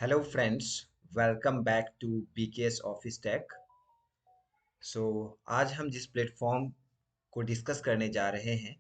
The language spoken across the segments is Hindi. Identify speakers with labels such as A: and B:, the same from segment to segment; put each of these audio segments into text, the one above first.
A: Hello friends, welcome back to BKS office tech. So आज हम जिस प्लेटफॉर्म को डिस्कस करने जा रहे हैं,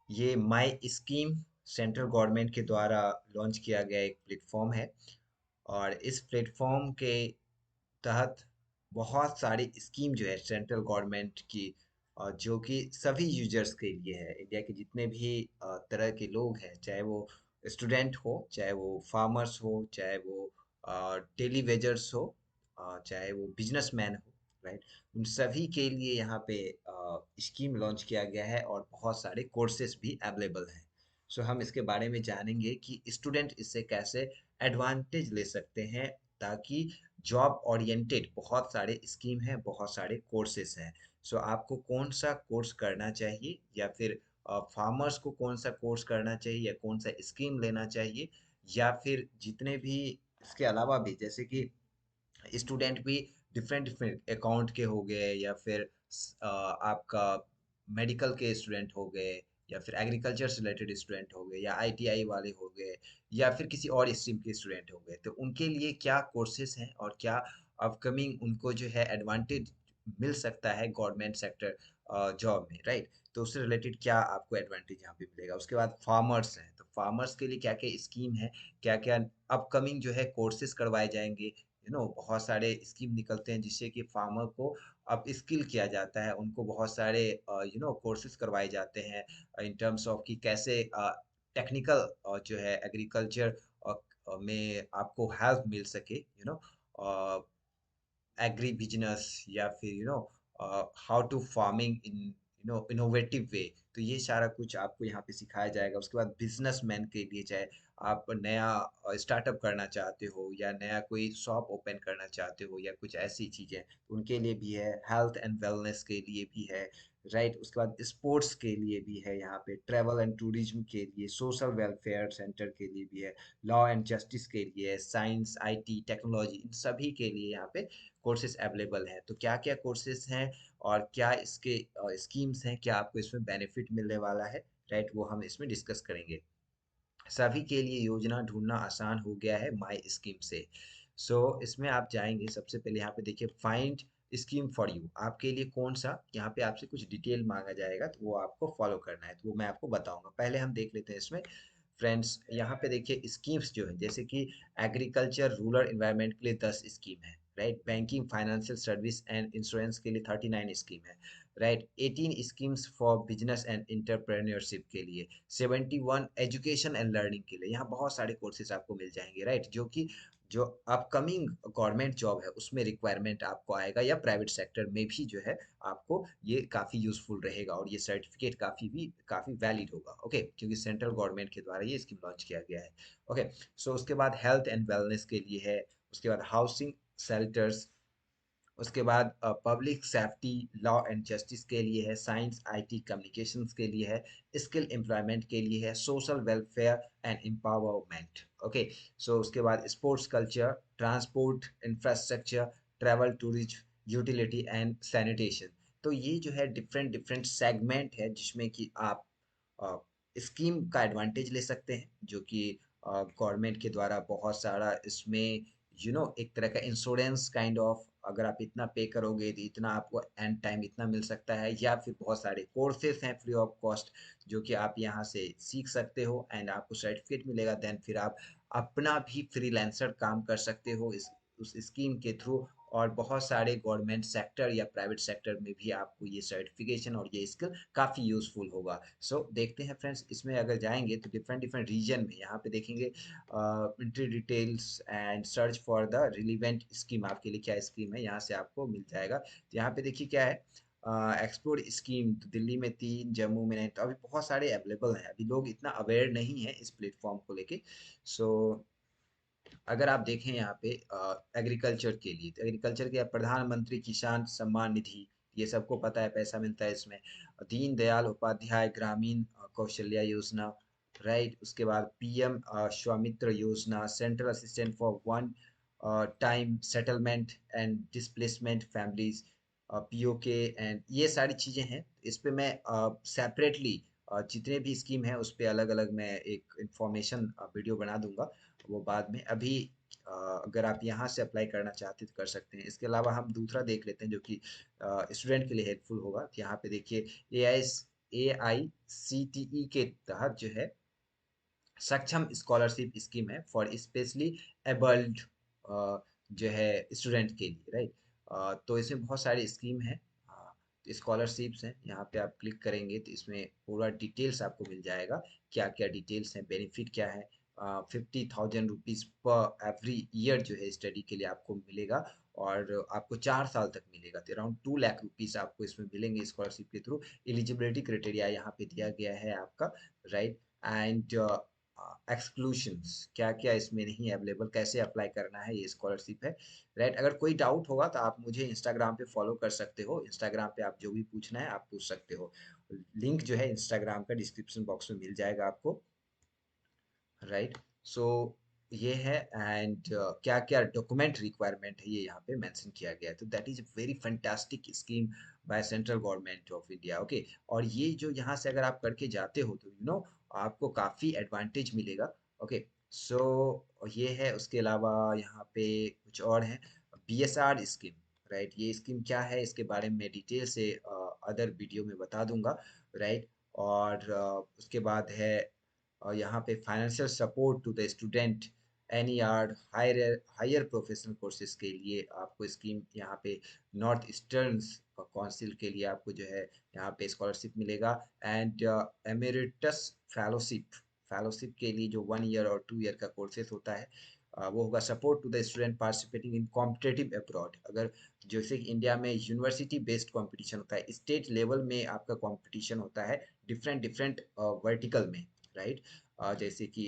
A: ये माई स्कीम सेंट्रल गवर्नमेंट के द्वारा लॉन्च किया गया एक प्लेटफॉर्म है। और इस प्लेटफॉर्म के तहत बहुत सारी स्कीम जो है सेंट्रल गवर्नमेंट की, जो कि सभी यूजर्स के लिए है। इंडिया के जितने भी तरह के लोग हैं, चाहे वो स्टूडेंट हो, चाहे वो फार्मर्स हो, चाहे वो डेली वेजर्स हो, चाहे वो बिजनेसमैन हो, राइट। उन सभी के लिए यहाँ पे स्कीम लॉन्च किया गया है और बहुत सारे कोर्सेज भी अवेलेबल हैं। सो हम इसके बारे में जानेंगे कि स्टूडेंट इससे कैसे एडवांटेज ले सकते हैं, ताकि जॉब ओरिएंटेड बहुत सारे स्कीम हैं, बहुत सारे कोर्सेस हैं। सो आपको कौन सा कोर्स करना चाहिए, या फिर फार्मर्स को कौन सा कोर्स करना चाहिए, या कौन सा स्कीम लेना चाहिए, या फिर जितने भी इसके अलावा भी, जैसे कि स्टूडेंट भी डिफरेंट डिफरेंट अकाउंट के हो गए, या फिर आपका मेडिकल के स्टूडेंट हो गए, या फिर एग्रीकल्चर से रिलेटेड स्टूडेंट हो गए, या आईटीआई वाले हो गए, या फिर किसी और स्ट्रीम के स्टूडेंट हो गए, तो उनके लिए क्या कोर्सेज हैं और क्या अपकमिंग उनको जो है एडवांटेज मिल सकता है गवर्नमेंट सेक्टर जॉब में, राइट। तो उससे रिलेटेड क्या आपको एडवांटेज यहाँ पे मिलेगा। उसके बाद फार्मर्स हैं, तो फार्मर्स के लिए क्या क्या स्कीम है, क्या क्या अपकमिंग जो है कोर्सेज करवाए जाएंगे। बहुत सारे स्कीम निकलते हैं जिससे कि फार्मर को अब स्किल किया जाता है, उनको बहुत सारे कोर्सेज करवाए जाते हैं इन टर्म्स ऑफ कि कैसे टेक्निकल जो है एग्रीकल्चर में आपको हेल्प मिल सके, एग्री बिजनेस, या फिर how to farming in innovative way. तो ये सारा कुछ आपको यहाँ पे सिखाया जाएगा। उसके बाद बिजनेसमैन के लिए, चाहे आप नया स्टार्टअप करना चाहते हो, या नया कोई शॉप ओपन करना चाहते हो, या कुछ ऐसी चीजें, तो उनके लिए भी है। हेल्थ एंड वेलनेस के लिए भी है, राइट। उसके बाद स्पोर्ट्स के लिए भी है, यहाँ पे ट्रैवल एंड टूरिज्म के लिए, सोशल वेलफेयर सेंटर के लिए भी है, लॉ एंड जस्टिस के लिए, साइंस, आईटी, टेक्नोलॉजी, इन सभी के लिए यहाँ पे कोर्सेज अवेलेबल हैं। तो क्या क्या कोर्सेज हैं और क्या इसके स्कीम्स हैं, क्या आपको इसमें बेनिफिट मिलने वाला है, राइट, वो हम इसमें डिस्कस करेंगे। सभी के लिए योजना ढूंढना आसान हो गया है माई स्कीम से। इसमें आप जाएंगे, सबसे पहले यहाँ पे देखिए फाइंड स्कीम फॉर यू, आपके लिए कौन सा, यहाँ पे आपसे कुछ डिटेल मांगा जाएगा, तो वो आपको फॉलो करना है, तो वो मैं आपको बताऊंगा। पहले हम देख लेते हैं इसमें फ्रेंड्स। यहाँ पे देखिए स्कीम्स जो है, जैसे कि एग्रीकल्चर रूरल एनवायरनमेंट के लिए 10 स्कीम है, right. Banking financial service and insurance के लिए 39 स्कीम है, right. 18 schemes for business and entrepreneurship के लिए, 71 एजुकेशन एंड लर्निंग के लिए। यहाँ बहुत सारे कोर्सेज आपको मिल जाएंगे, राइट, जो कि जो अपकमिंग गवर्नमेंट जॉब है उसमें रिक्वायरमेंट आपको आएगा, या प्राइवेट सेक्टर में भी जो है आपको ये काफ़ी यूजफुल रहेगा, और ये सर्टिफिकेट काफ़ी वैलिड होगा, ओके, क्योंकि सेंट्रल गवर्नमेंट के द्वारा ये स्कीम लॉन्च किया गया है, ओके। उसके बाद हेल्थ एंड वेलनेस के लिए है। उसके बाद हाउसिंग शेल्टर्स। उसके बाद public safety, law and justice के लिए है। साइंस, आईटी, कम्युनिकेशंस के लिए है। स्किल एम्प्लॉयमेंट के लिए है। Social welfare and empowerment, okay. उसके बाद sports culture, transport infrastructure, travel tourism, utility and sanitation. तो ये जो है डिफरेंट डिफरेंट सेगमेंट है, जिसमें कि आप स्कीम का एडवांटेज ले सकते हैं, जो कि गवर्नमेंट के द्वारा बहुत सारा इसमें एक तरह का इंश्योरेंस काइंड ऑफ, अगर आप इतना पे करोगे तो इतना आपको एंड टाइम इतना मिल सकता है। या फिर बहुत सारे कोर्सेज हैं फ्री ऑफ कॉस्ट, जो कि आप यहाँ से सीख सकते हो, एंड आपको सर्टिफिकेट मिलेगा। देन फिर आप अपना भी फ्रीलांसर काम कर सकते हो इस उस स्कीम के थ्रू। और बहुत सारे गवर्नमेंट सेक्टर या प्राइवेट सेक्टर में भी आपको ये सर्टिफिकेशन और ये स्किल काफ़ी यूजफुल होगा। देखते हैं फ्रेंड्स, इसमें अगर जाएंगे तो डिफरेंट डिफरेंट रीजन में यहाँ पे देखेंगे entry details and search for the relevant scheme, आपके लिए क्या स्कीम है यहाँ से आपको मिल जाएगा। तो यहाँ पे देखिए क्या है, एक्सप्लोर स्कीम, तो दिल्ली में 3, जम्मू में नहीं, तो अभी बहुत सारे अवेलेबल हैं, अभी लोग इतना अवेयर नहीं है इस प्लेटफॉर्म को लेके। सो अगर आप देखें यहाँ पे एग्रीकल्चर के लिए, तो एग्रीकल्चर के प्रधानमंत्री किसान सम्मान निधि, ये सबको पता है, पैसा मिलता है इसमें। दीन दयाल उपाध्याय ग्रामीण कौशल्या योजना, राइट। उसके बाद पीएम स्वामित्र योजना, central assistant for one time settlement and displacement families, PoK, and ये सारी चीज़ें हैं। इस पे मैं सेपरेटली जितने भी स्कीम है उस पे अलग अलग मैं एक इंफॉर्मेशन वीडियो बना दूंगा, वो बाद में। अभी अगर आप यहाँ से अप्लाई करना चाहते हैं तो कर सकते हैं। इसके अलावा हम दूसरा देख लेते हैं जो कि स्टूडेंट के लिए हेल्पफुल होगा। तो यहाँ पे देखिए AICTE के तहत जो है सक्षम स्कॉलरशिप स्कीम है फॉर स्पेशली एबल्ड जो है स्टूडेंट के लिए, राइट। तो इसमें बहुत सारी स्कीम है, स्कॉलरशिप्स हैं। यहाँ पे आप क्लिक करेंगे तो इसमें पूरा डिटेल्स आपको मिल जाएगा, क्या क्या डिटेल्स हैं, बेनिफिट क्या है। 50,000 रुपीज़ पर एवरी ईयर जो है स्टडी के लिए आपको मिलेगा, और आपको 4 साल तक मिलेगा। तो अराउंड 2 लाख रुपीज़ आपको इसमें मिलेंगे स्कॉलरशिप के थ्रू। एलिजिबिलिटी क्राइटेरिया यहाँ पे दिया गया है आपका, राइट। एंड एक्सक्लूशंस क्या क्या इसमें नहीं अवेलेबल, कैसे अप्लाई करना है, ये स्कॉलरशिप है, राइट। अगर कोई डाउट होगा तो आप मुझे इंस्टाग्राम पे फॉलो कर सकते हो। इंस्टाग्राम पे आप जो भी पूछना है आप पूछ सकते हो। लिंक जो है इंस्टाग्राम का डिस्क्रिप्शन बॉक्स में मिल जाएगा आपको, राइट। सो ये है। एंड क्या क्या डॉक्यूमेंट रिक्वायरमेंट है ये यहाँ पे मेंशन किया गया है। तो that is very fantastic scheme by central government of India, okay. और ये जो यहाँ से अगर आप करके जाते हो तो आपको काफ़ी एडवांटेज मिलेगा, ओके। सो ये है। उसके अलावा यहाँ पे कुछ और है, BSR स्कीम, राइट। ये स्कीम क्या है इसके बारे में डिटेल से अदर वीडियो में बता दूंगा, राइट। और उसके बाद है यहाँ पे financial support to the student any or higher higher professional courses के लिए आपको स्कीम यहाँ पे नॉर्थ ईस्टर्न काउंसिल के लिए आपको जो है यहाँ पे स्कॉलरशिप मिलेगा। एंड एमेरिटस फेलोशिप, फेलोशिप के लिए जो 1 ईयर और 2 ईयर का कोर्सेज होता है वो होगा। Support to the student participating in competitive abroad, अगर जैसे कि इंडिया में यूनिवर्सिटी बेस्ड कंपटीशन होता है, स्टेट लेवल में आपका कंपटीशन होता है डिफरेंट डिफरेंट वर्टिकल में, राइट। जैसे कि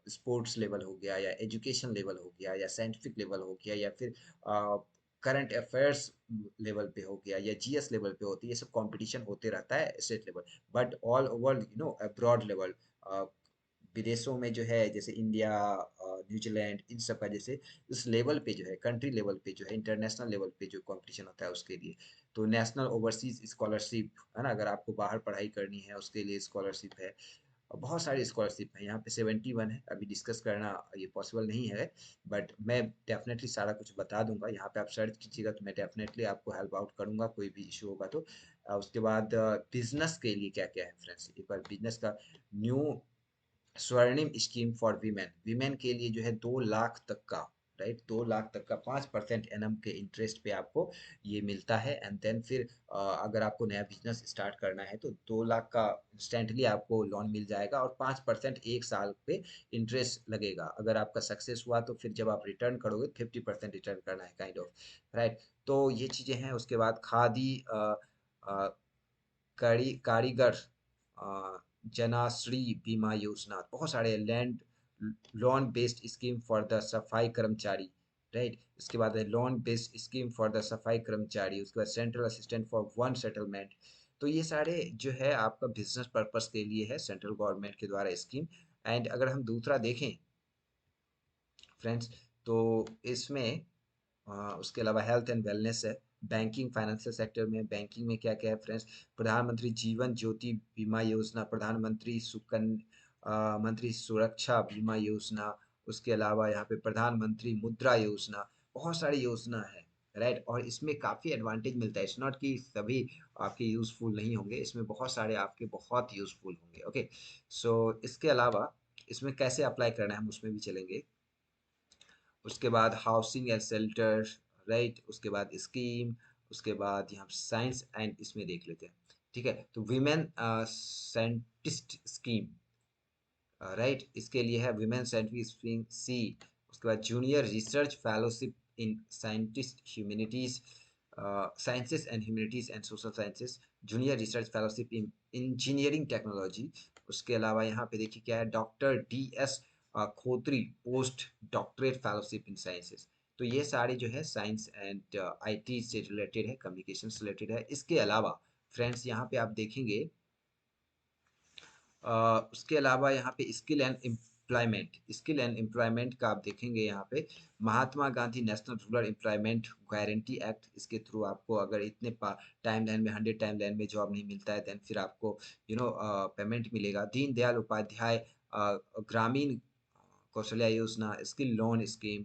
A: स्पोर्ट्स लेवल हो गया, या एजुकेशन लेवल हो गया, या साइंटिफिक लेवल हो गया, या फिर करंट अफेयर्स लेवल पे हो गया, या GS लेवल पे होती है, ये सब कंपटीशन होते रहता है state level. But all over abroad level, विदेशों में जो है जैसे इंडिया, न्यूजीलैंड, इन सब का जैसे इस लेवल पे जो है कंट्री लेवल पे जो है इंटरनेशनल लेवल पे जो कंपटीशन होता है उसके लिए तो नेशनल ओवरसीज स्कॉलरशिप है ना, अगर आपको बाहर पढ़ाई करनी है उसके लिए स्कॉलरशिप है। और बहुत सारी स्कॉलरशिप है, यहाँ पे 71 है, अभी डिस्कस करना ये पॉसिबल नहीं है। बट मैं डेफिनेटली सारा कुछ बता दूंगा, यहाँ पे आप सर्च कीजिएगा तो मैं डेफिनेटली आपको हेल्प आउट करूंगा कोई भी इशू होगा तो। उसके बाद बिजनेस के लिए क्या क्या है फ्रेंड्स, एक बार बिजनेस का न्यू स्वर्णिम स्कीम फॉर वीमेन, वीमेन के लिए जो है 2 लाख तक का, राइट, 2 लाख तक का 5% एनम के इंटरेस्ट पे आपको ये मिलता है। एंड देन फिर अगर आपको नया बिजनेस स्टार्ट करना है तो 2 लाख का इंस्टेंटली आपको लोन मिल जाएगा, और 5% 1 साल पे इंटरेस्ट लगेगा। अगर आपका सक्सेस हुआ तो फिर जब आप रिटर्न करोगे 50% रिटर्न करना है, काइंड ऑफ, राइट। तो ये चीज़ें हैं। उसके बाद खादी कारीगर जनाश्री बीमा योजना, बहुत सारे land loan based scheme for the सफाई कर्मचारी, राइट। उसके बाद है loan based scheme for the सफाई कर्मचारी। उसके बाद central assistant for one settlement. तो ये सारे जो है आपका बिजनेस पर्पस के लिए है सेंट्रल गवर्नमेंट के द्वारा स्कीम। एंड अगर हम दूसरा देखें फ्रेंड्स, तो इसमें उसके अलावा हेल्थ एंड वेलनेस है। बैंकिंग फाइनेंशियल सेक्टर में बैंकिंग में क्या क्या है फ्रेंड्स, प्रधानमंत्री जीवन ज्योति बीमा योजना, प्रधानमंत्री मंत्री सुरक्षा बीमा योजना। उसके अलावा यहाँ पे प्रधानमंत्री मुद्रा योजना, बहुत सारी योजना है, राइट। और इसमें काफ़ी एडवांटेज मिलता है, इट्स नॉट कि सभी आपके यूज़फुल नहीं होंगे, इसमें बहुत सारे आपके बहुत यूज़फुल होंगे, ओके। सो इसके अलावा इसमें कैसे अप्लाई करना है हम उसमें भी चलेंगे। उसके बाद हाउसिंग एंड शेल्टर, राइट। उसके बाद स्कीम, उसके बाद यहाँ साइंस एंड इसमें देख लेते हैं, ठीक है। तो वीमेन साइंटिस्ट स्कीम, राइट, इसके लिए है वीमेन साइंटिफिक स्कीम सी। उसके बाद junior research fellowship in scientist humanities, sciences and humanities and social sciences, junior research fellowship in engineering technology. उसके अलावा यहाँ पे देखिए क्या है, doctor DS Kothari post doctorate fellowship in sciences. तो ये सारे जो है साइंस एंड IT से रिलेटेड है, कम्युनिकेशन से रिलेटेड है। इसके अलावा फ्रेंड्स यहाँ पे आप देखेंगे उसके अलावा यहाँ पे skill and employment, skill and employment का आप देखेंगे यहाँ पे Mahatma Gandhi national rural employment guarantee act. इसके थ्रू आपको अगर इतने टाइम लाइन में 100 टाइम लाइन में जॉब नहीं मिलता है देन फिर आपको पेमेंट मिलेगा। दीनदयाल उपाध्याय ग्रामीण कौशल्या योजना, स्किल लोन स्कीम,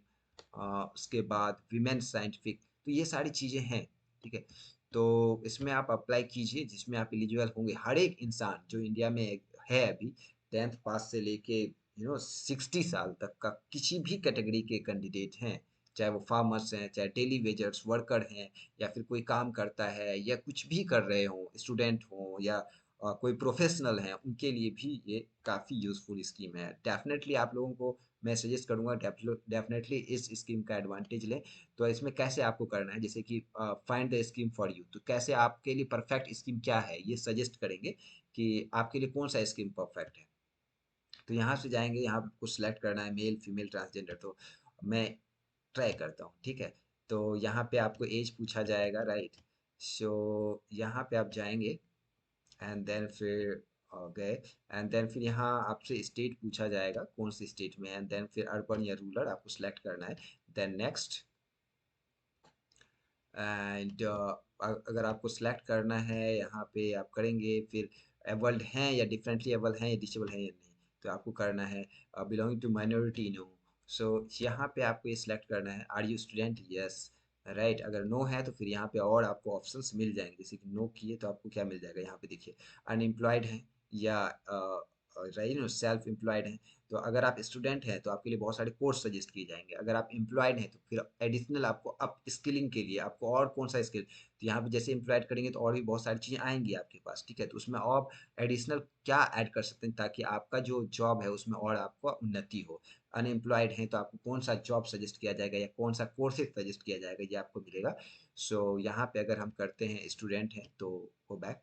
A: उसके बाद विमेन साइंटिफिक, तो ये सारी चीज़ें हैं, ठीक है। तो इसमें आप अप्लाई कीजिए, जिसमें आप एलिजिबल होंगे। हर एक इंसान जो इंडिया में है अभी, 10th पास से लेके 60 साल तक का किसी भी कैटेगरी के कैंडिडेट हैं, चाहे वो फार्मर्स हैं, चाहे डेली वेजर्स वर्कर हैं, या फिर कोई काम करता है, या कुछ भी कर रहे हों, स्टूडेंट हों, या कोई प्रोफेशनल हैं, उनके लिए भी ये काफ़ी यूज़फुल स्कीम है। डेफिनेटली आप लोगों को मैं सजेस्ट करूंगा, डेफिनेटली इस स्कीम का एडवांटेज लें। तो इसमें कैसे आपको करना है, जैसे कि find the scheme for you, तो कैसे आपके लिए परफेक्ट स्कीम क्या है ये सजेस्ट करेंगे कि आपके लिए कौन सा स्कीम परफेक्ट है। तो यहाँ से जाएंगे, यहाँ पे आपको सिलेक्ट करना है मेल फीमेल ट्रांसजेंडर। तो मैं ट्राई करता हूँ, ठीक है। तो यहाँ पे आपको एज पूछा जाएगा, राइट। सो यहाँ पे आप जाएंगे, एंड देन फिर गए, एंड देन फिर यहाँ आपसे स्टेट पूछा जाएगा कौन सी स्टेट में है, एंड देन फिर अर्बन या रूरल आपको सिलेक्ट करना है। देन नेक्स्ट, एंड अगर आपको सिलेक्ट करना है, यहाँ पे आप करेंगे, फिर एबल्ड हैं या डिफरेंटली एबल हैं, या डिसेबल हैं या नहीं, तो आपको करना है belonging to minority, no. So यहाँ पे आपको ये सिलेक्ट करना है, are you student, yes, right. अगर नो है तो फिर यहाँ पे और आपको ऑप्शंस मिल जाएंगे, जैसे कि नो किए तो आपको क्या मिल जाएगा, यहाँ पे देखिए, अनएम्प्लॉयड हैं, या सेल्फ एम्प्लॉयड हैं। तो अगर आप स्टूडेंट हैं तो आपके लिए बहुत सारे कोर्स सजेस्ट किए जाएंगे। अगर आप एम्प्लॉयड हैं तो फिर एडिशनल आपको अप स्किलिंग के लिए आपको और कौन सा स्किल, तो यहाँ पे जैसे एम्प्लॉयड करेंगे तो और भी बहुत सारी चीज़ें आएंगी आपके पास, ठीक है। तो उसमें आप एडिशनल क्या ऐड कर सकते हैं ताकि आपका जो जॉब है उसमें और आपको उन्नति हो। अनएम्प्लॉयड हैं तो आपको कौन सा जॉब सजेस्ट किया जाएगा, या कौन सा कोर्सेज सजेस्ट किया जाएगा, ये आपको मिलेगा। सो यहाँ पे अगर हम करते हैं स्टूडेंट हैं तो गो बैक।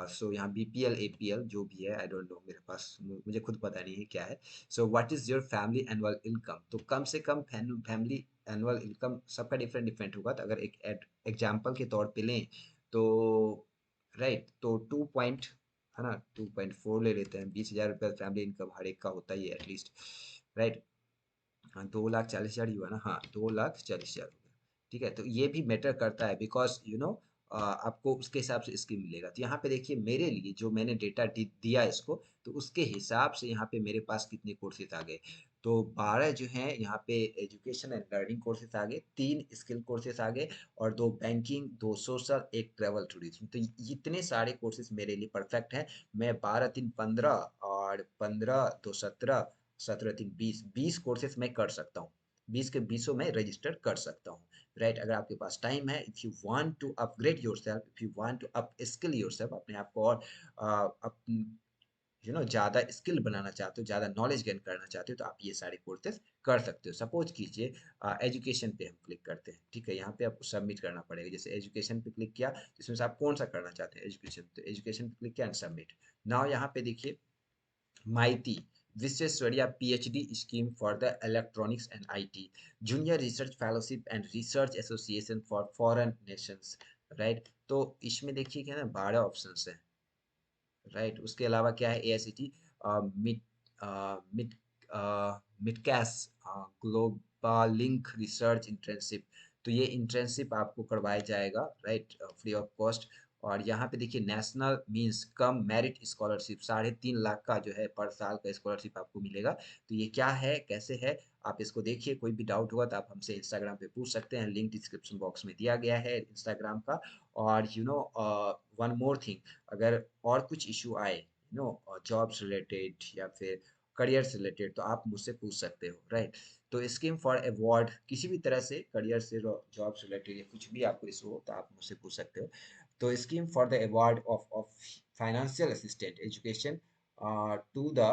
A: सो यहाँ बीपीएल एपीएल जो भी है, आई डोंट नो, मेरे पास मुझे खुद पता नहीं है क्या है। So what is your family annual income, तो कम से कम फैमिली एनुअल इनकम सबका डिफरेंट डिफरेंट होगा। तो अगर एक एग्जाम्पल के तौर पे लें तो, राइट, तो 2 पॉइंट, है ना, 2.4 ले लेते हैं। 20,000 रुपये फैमिली इनकम हर एक का होता ही है एटलीस्ट, राइट। हाँ, 2,40,000 ही हुआ ना, हाँ, 2,40,000 हो गया, ठीक है। तो ये भी मैटर करता है, बिकॉज आपको उसके हिसाब से स्कीम मिलेगा। तो यहाँ पे देखिए, मेरे लिए जो मैंने डेटा दिया इसको, तो उसके हिसाब से यहाँ पे मेरे पास कितने कोर्सेज आ गए। तो 12 जो हैं यहाँ पे एजुकेशन एंड लर्निंग कोर्सेज आ गए, 3 स्किल कोर्सेज आ गए, और 2 बैंकिंग, 2 सोशल, एक ट्रेवल टूरिज्म। तो इतने सारे कोर्सेज मेरे लिए परफेक्ट हैं। मैं 12 3 15 और 15 2 17, 17 3 20, 20 कोर्सेज मैं कर सकता हूँ। 20 के 20 मैं रजिस्टर कर सकता हूँ, राइट। अगर आपके पास टाइम है, if you want to upgrade yourself, if you want to upskill yourself, अपने आप को और ज़्यादा स्किल बनाना चाहते हो, ज़्यादा नॉलेज गेन करना चाहते हो, तो आप ये सारे कोर्सेज कर सकते हो। सपोज कीजिए एजुकेशन पे हम क्लिक करते हैं, ठीक है। यहाँ पे आपको सबमिट करना पड़ेगा। जैसे एजुकेशन पे क्लिक किया तो इसमें से आप कौन सा करना चाहते हैं, एजुकेशन, तो एजुकेशन पे क्लिक किया एंड सबमिट। नाउ यहाँ पे देखिए, MeitY Visvesvaraya PhD scheme for the electronics and IT, junior research fellowship and research association for foreign nations, right. तो इसमें देखिए क्या है ना, 12 ऑप्शंस हैं, राइट। उसके अलावा क्या है, A I C T mid mid Mitacs Globalink research internship. तो ये इंटर्नशिप आपको करवाया जाएगा, राइट, फ्री ऑफ कॉस्ट। और यहाँ पे देखिए, national means cum merit scholarship, 3.5 lakh का जो है पर साल का स्कॉलरशिप आपको मिलेगा। तो ये क्या है, कैसे है, आप इसको देखिए। कोई भी डाउट होगा तो आप हमसे इंस्टाग्राम पे पूछ सकते हैं, लिंक डिस्क्रिप्शन बॉक्स में दिया गया है इंस्टाग्राम का। और वन मोर थिंग, अगर और कुछ इशू आए, जॉब्स रिलेटेड या फिर करियर से रिलेटेड, तो आप मुझसे पूछ सकते हो, राइट। तो स्कीम फॉर अवार्ड, किसी भी तरह से करियर से, जॉब्स रिलेटेड, या कुछ भी आपको इशू हो तो आप मुझसे पूछ सकते हो। तो scheme for the award of financial assistant education to the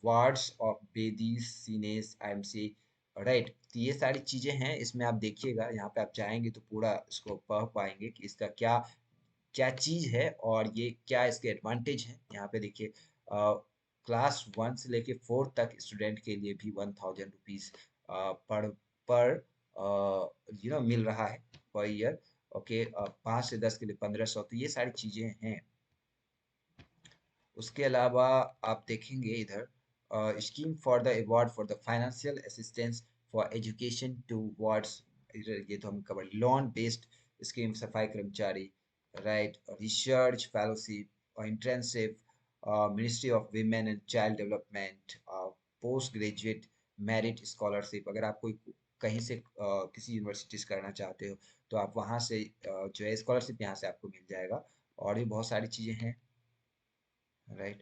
A: wards of beedis cines IMC, right. तो ये सारी चीज़ें हैं, इसमें आप देखिएगा, यहाँ पे आप जाएंगे तो पूरा इसको पढ़ पाएंगे कि इसका क्या क्या चीज़ है और ये क्या इसके एडवांटेज हैं। यहाँ पे देखिए, क्लास 1 से लेके 4 तक स्टूडेंट के लिए भी 1,000 रुपीज़ पर पर मिल रहा है पर ईयर। ओके, 5 से 10 के लिए 1,500। तो ये सारी चीज़ें हैं। उसके अलावा आप देखेंगे इधर, scheme for the award for the financial assistance for education towards, ये तो हम cover, loan based scheme Safai Karamchari, right, research fellowship और internship, ministry of women and child development, post graduate merit scholarship, अगर आप कोई कहीं से किसी यूनिवर्सिटी से करना चाहते हो तो आप वहाँ से जो है स्कॉलरशिप यहाँ से आपको मिल जाएगा। और भी बहुत सारी चीज़ें हैं, राइट।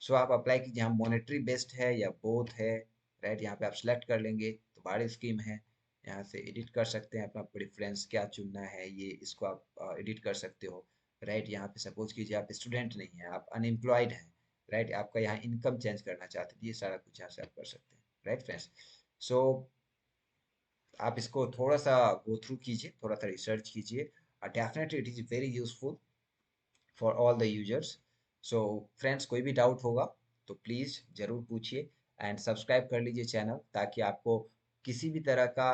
A: सो आप अप्लाई कीजिए, यहाँ मॉनेटरी बेस्ड है या बोथ है, राइट। यहाँ पे आप सिलेक्ट कर लेंगे तो बड़ी स्कीम है। यहाँ से एडिट कर सकते हैं अपना प्रेफरेंस क्या चुनना है, ये इसको आप एडिट कर सकते हो, राइट। यहाँ पे सपोज कीजिए आप स्टूडेंट नहीं है, आप अनएम्प्लॉयड हैं, राइट, आपका यहाँ इनकम चेंज करना चाहते हैं, ये सारा कुछ यहाँ से आप कर सकते हैं, राइट फ्रेंड्स। सो आप इसको थोड़ा सा गो थ्रू कीजिए, थोड़ा सा रिसर्च कीजिए, definitely it is very useful for all the users. So friends, कोई भी डाउट होगा तो प्लीज़ ज़रूर पूछिए, एंड सब्सक्राइब कर लीजिए चैनल, ताकि आपको किसी भी तरह का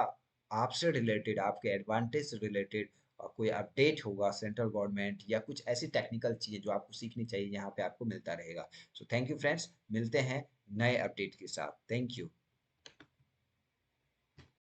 A: आपसे रिलेटेड, आपके एडवांटेज से रिलेटेड कोई अपडेट होगा सेंट्रल गवर्नमेंट या कुछ ऐसी टेक्निकल चीज़ें जो आपको सीखनी चाहिए, यहाँ पे आपको मिलता रहेगा। सो थैंक यू फ्रेंड्स, मिलते हैं नए अपडेट के साथ। Thank you.